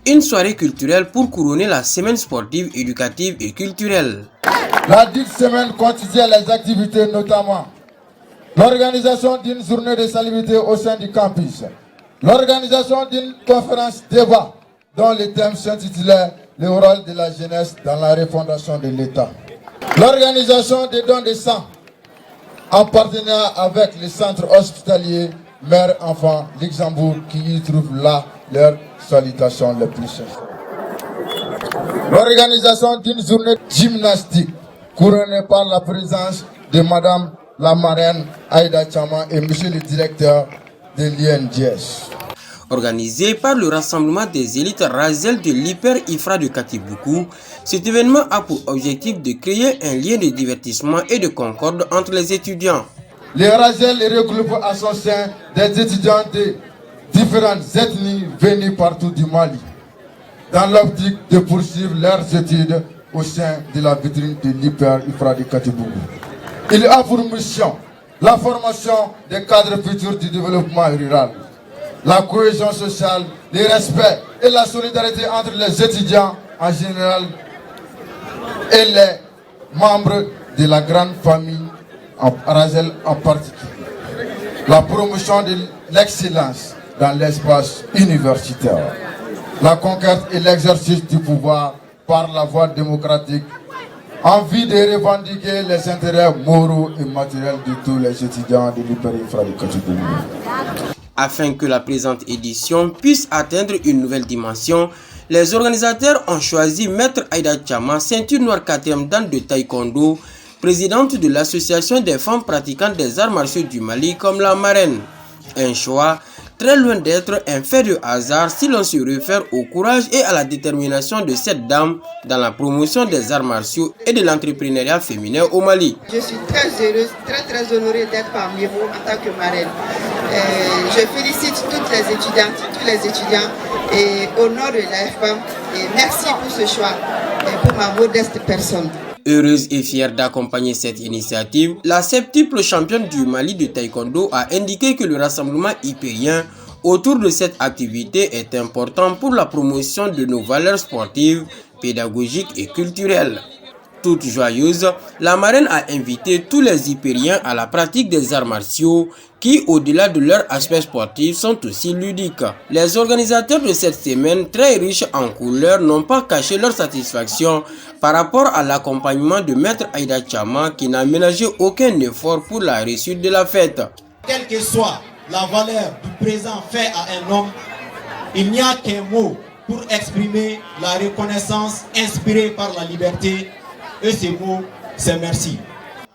Une soirée culturelle pour couronner la semaine sportive, éducative et culturelle. La dite semaine continue les activités, notamment l'organisation d'une journée de salubrité au sein du campus, l'organisation d'une conférence débat dont le thème s'intitulait « Le rôle de la jeunesse dans la refondation de l'État », l'organisation des dons de sang en partenariat avec le centre hospitalier Mère-Enfant Luxembourg qui y trouve là leurs salutations les plus chères. L'organisation d'une journée gymnastique couronnée par la présence de Madame la marraine Aïda Tchama et Monsieur le directeur de l'INDS. Organisé par le rassemblement des élites Razel de l'Hyper-IFRA de Katiboukou, cet événement a pour objectif de créer un lien de divertissement et de concorde entre les étudiants. Les Razel regroupent à son sein des étudiants de différentes ethnies venus partout du Mali, dans l'optique de poursuivre leurs études au sein de la vitrine de l'Hyper-IFRA de Katiboukou. Il a pour mission la formation des cadres futurs du développement rural, la cohésion sociale, le respect et la solidarité entre les étudiants en général et les membres de la grande famille Razel en particulier. La promotion de l'excellence dans l'espace universitaire, la conquête et l'exercice du pouvoir par la voie démocratique en vue de revendiquer les intérêts moraux et matériels de tous les étudiants de l'Hyper-IFRA de Katiboukou. Afin que la présente édition puisse atteindre une nouvelle dimension, les organisateurs ont choisi Maître Aïda Tchama, ceinture noire 4e dan de taekwondo, présidente de l'association des femmes pratiquantes des arts martiaux du Mali comme la marraine. Un choix très loin d'être un fait de hasard si l'on se réfère au courage et à la détermination de cette dame dans la promotion des arts martiaux et de l'entrepreneuriat féminin au Mali. Je suis très heureuse, très honorée d'être parmi vous en tant que marraine. Je félicite toutes les étudiantes, tous les étudiants et au nom de l'AFPA, merci pour ce choix et pour ma modeste personne. Heureuse et fière d'accompagner cette initiative, la septuple championne du Mali de taekwondo a indiqué que le rassemblement hypérien autour de cette activité est important pour la promotion de nos valeurs sportives, pédagogiques et culturelles. Toute joyeuse, la marraine a invité tous les hypériens à la pratique des arts martiaux qui, au-delà de leur aspect sportif, sont aussi ludiques. Les organisateurs de cette semaine, très riches en couleurs, n'ont pas caché leur satisfaction par rapport à l'accompagnement de Maître Aïda Tchama qui n'a ménagé aucun effort pour la réussite de la fête. Quelle que soit la valeur du présent fait à un homme, il n'y a qu'un mot pour exprimer la reconnaissance inspirée par la liberté. Et ces mots, c'est merci.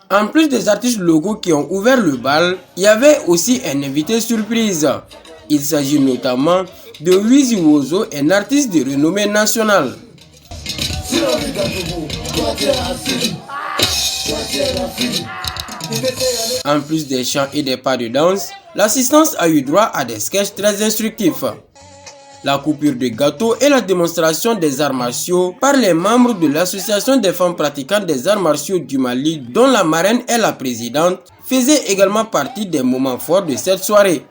En plus des artistes locaux qui ont ouvert le bal, il y avait aussi un invité surprise. Il s'agit notamment de Wizi Wozo, un artiste de renommée nationale. En plus des chants et des pas de danse, l'assistance a eu droit à des sketchs très instructifs. La coupure de gâteau et la démonstration des arts martiaux par les membres de l'association des femmes pratiquantes des arts martiaux du Mali, dont la marraine est la présidente, faisaient également partie des moments forts de cette soirée.